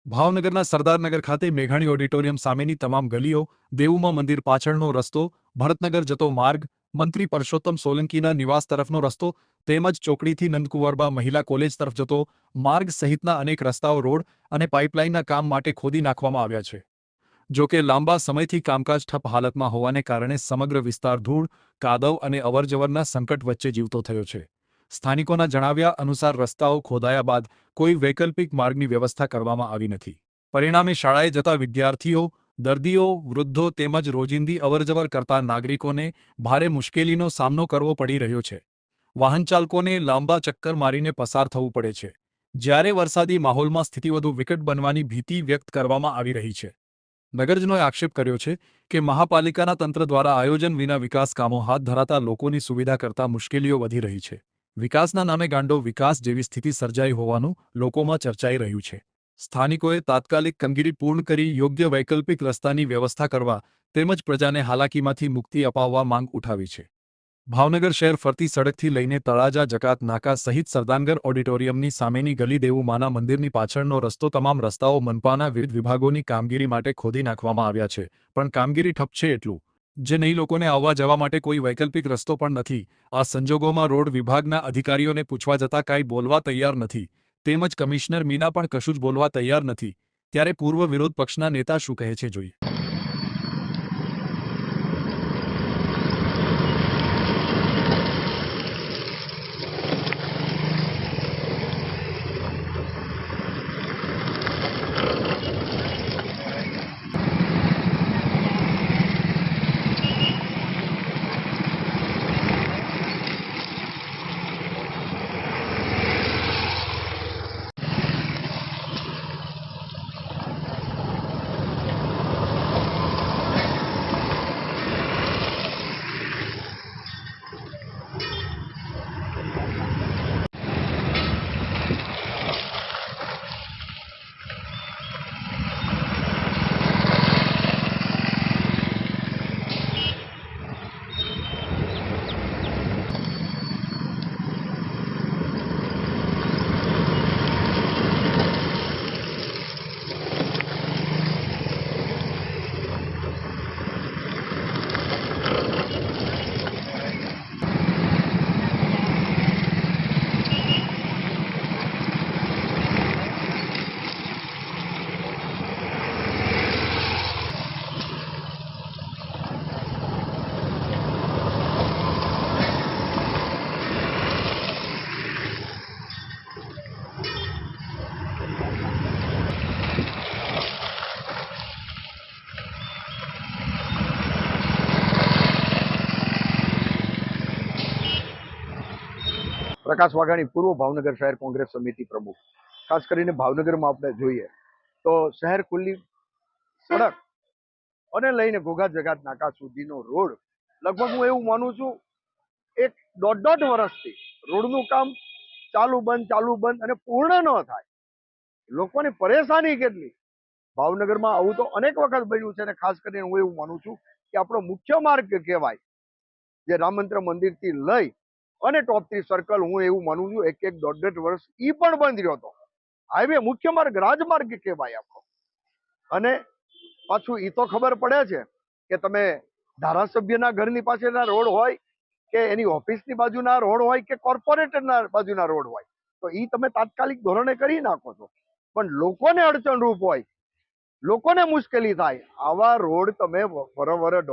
ભાવનગરના સરદારનગર ખાતે મેઘાણી ઓડિટોરિયમ સામેની તમામ ગલીઓ, દેવુમાં મંદિર પાછળનો રસ્તો, ભરતનગર જતો માર્ગ, મંત્રી પરસોત્તમ સોલંકીના નિવાસ તરફનો રસ્તો તેમજ ચોકડીથી નંદકુંવરબા મહિલા કોલેજ તરફ જતો માર્ગ સહિતના અનેક રસ્તાઓ રોડ અને પાઇપલાઇનના કામ માટે ખોદી નાખવામાં આવ્યા છે. જો કે લાંબા સમયથી કામકાજ ઠપ હાલતમાં હોવાને કારણે સમગ્ર વિસ્તાર ધૂળ, કાદવ અને અવરજવરના સંકટ વચ્ચે જીવતો થયો છે. સ્થાનિકોના જણાવ્યા અનુસાર રસ્તાઓ ખોદાયા બાદ કોઈ વૈકલ્પિક માર્ગની વ્યવસ્થા કરવામાં આવી નથી. પરિણામે શાળાએ જતા વિદ્યાર્થીઓ, દર્દીઓ, વૃદ્ધો તેમજ રોજિંદી અવરજવર કરતા નાગરિકોને ભારે મુશ્કેલીનો સામનો કરવો પડી રહ્યો છે. વાહન ચાલકોને લાંબા ચક્કર મારીને પસાર થવું પડે છે. જ્યારે વરસાદી માહોલમાં સ્થિતિ વધુ વિકટ બનવાની ભીતિ વ્યક્ત કરવામાં આવી રહી છે. નગરજનોએ આક્ષેપ કર્યો છે કે મહાપાલિકાના તંત્ર દ્વારા આયોજન વિના વિકાસ કામો હાથ ધરાતા લોકોની સુવિધા કરતા મુશ્કેલીઓ વધી રહી છે. વિકાસના નામે ગાંડો વિકાસ જેવી સ્થિતિ સર્જાઈ હોવાનું લોકોમાં ચર્ચાઈ રહ્યું છે. સ્થાનિકોએ તાત્કાલિક કામગીરી પૂર્ણ કરી યોગ્ય વૈકલ્પિક રસ્તાની વ્યવસ્થા કરવા તેમજ પ્રજાને હાલાકીમાંથી મુક્તિ અપાવવા માંગ ઉઠાવી છે. ભાવનગર શહેર ફરતી સડકથી લઈને તળાજા જકાત નાકા સહિત સરદારનગર ઓડિટોરિયમની સામેની ગલી દેવુમાના મંદિરની પાછળનો રસ્તો તમામ રસ્તાઓ મનપાના વિવિધ વિભાગોની કામગીરી માટે ખોદી નાખવામાં આવ્યા છે, પણ કામગીરી ઠપ છે એટલું જે નહીં લોકોને આવવા જવા માટે કોઈ વૈકલ્પિક રસ્તો પણ નથી. આ સંજોગોમાં રોડ વિભાગના અધિકારીઓને પૂછવા જતાં કાંઈ બોલવા તૈયાર નથી, તેમજ કમિશનર મીના પણ કશું જ બોલવા તૈયાર નથી. ત્યારે પૂર્વ વિરોધ પક્ષના નેતા શું કહે છે જોઈએ. પ્રકાશ વાઘાણી, પૂર્વ ભાવનગર શહેર કોંગ્રેસ સમિતિ પ્રમુખ. ખાસ કરીને ભાવનગરમાં આપણે જોઈએ તો શહેર ખુલ્લી સડક અને લઈને ઘોઘા જગાત નાકા સુધીનો રોડ લગભગ હું એવું માનું છું એક દોઢ વર્ષથી રોડનું કામ ચાલુ બંધ અને પૂર્ણ ન થાય. લોકોની પરેશાની કેટલી. ભાવનગરમાં આવું તો અનેક વખત બન્યું છે અને ખાસ કરીને હું એવું માનું છું કે આપણો મુખ્ય માર્ગ કહેવાય જે રામમંત્ર મંદિરથી લઈ અને ટોપ 3 સર્કલ, હું એવું માનું છું એક દોઢ વર્ષ ઈ પણ બંધ રહ્યો હતો. હાઈવે મુખ્ય માર્ગ રાજમાર્ગ કહેવાય આપણો. અને પાછું ઈ તો ખબર પડે છે કે તમે ધારાસભ્યના ઘરની પાસેના રોડ હોય કે એની ઓફિસની બાજુના રોડ હોય કે કોર્પોરેટરના બાજુના રોડ હોય તો ઈ તમે તાત્કાલિક ધોરણે કરી નાખો છો, પણ લોકોને અડચણરૂપ હોય, લોકોને મુશ્કેલી થાય, આવા રોડ તમે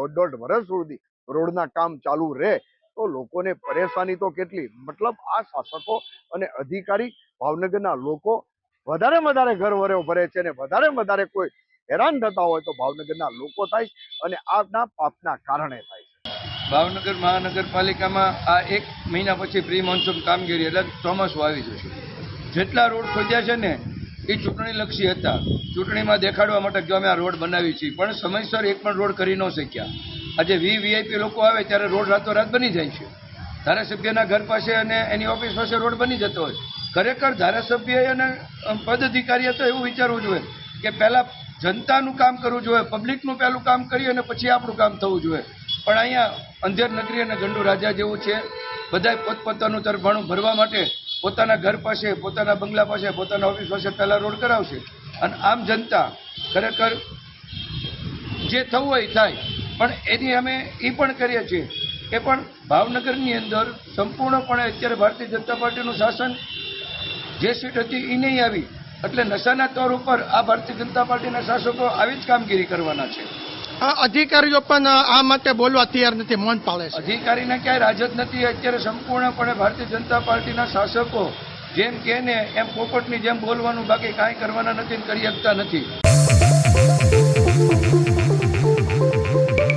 દોઢ વર્ષ સુધી રોડના કામ ચાલુ રહે તો લોકોને પરેશાની તો કેટલી. મતલબ આ શાસકો અને અધિકારી ભાવનગરના લોકો વધારે ઘરવરો ભરે છે અને વધારે કોઈ હેરાન થતા હોય તો ભાવનગરના લોકો થાય અને આના પાપના કારણે થાય છે. ભાવનગર મહાનગરપાલિકામાં આ 1 મહિના પછી પ્રી મોન્સૂન કામગીરી એટલે ચોમાસું આવી જશે. જેટલા રોડ ખોદ્યા છે ને એ ચૂંટણીલક્ષી હતા. ચૂંટણીમાં દેખાડવા માટે જો અમે આ રોડ બનાવી છીએ, પણ સમયસર એક પણ રોડ કરી ન શક્યા. આજે વીઆઈપી લોકો આવે ત્યારે રોડ રાતોરાત બની જાય છે. ધારાસભ્યના ઘર પાસે અને એની ઓફિસ પાસે રોડ બની જતો હોય. ખરેખર ધારાસભ્ય અને પદ અધિકારીએ તો એવું વિચારવું જોઈએ કે પહેલાં જનતાનું કામ કરવું જોઈએ, પબ્લિકનું પહેલું કામ કરી અને પછી આપણું કામ થવું જોઈએ. પણ અહીંયા અંધેર નગરી અને ગંડુ રાજા જેવું છે. બધા પોતપોતાનું તરફાણું ભરવા માટે પોતાના ઘર પાસે, પોતાના બંગલા પાસે, પોતાના ઓફિસ પાસે પહેલાં રોડ કરાવશે અને આમ જનતા ખરેખર જે થવું હોય એ થાય, પણ એની અમે એ પણ કરીએ છીએ કે પણ ભાવનગરની અંદર સંપૂર્ણપણે અત્યારે ભારતીય જનતા પાર્ટીનું શાસન જે સીટ હતી એ નહીં આવી, એટલે નશાના તોર ઉપર આ ભારતીય જનતા પાર્ટીના શાસકો આવી જ કામગીરી કરવાના છે. અધિકારીઓ પણ આ માટે બોલવા તૈયાર નથી, મૌન પાળે છે. અધિકારીને ક્યાંય રાજ જ નથી. અત્યારે સંપૂર્ણપણે ભારતીય જનતા પાર્ટીના શાસકો જેમ કહે ને એમ પોપટની જેમ બોલવાનું, બાકી કાંઈ કરવાના નથી, કરી શકતા નથી.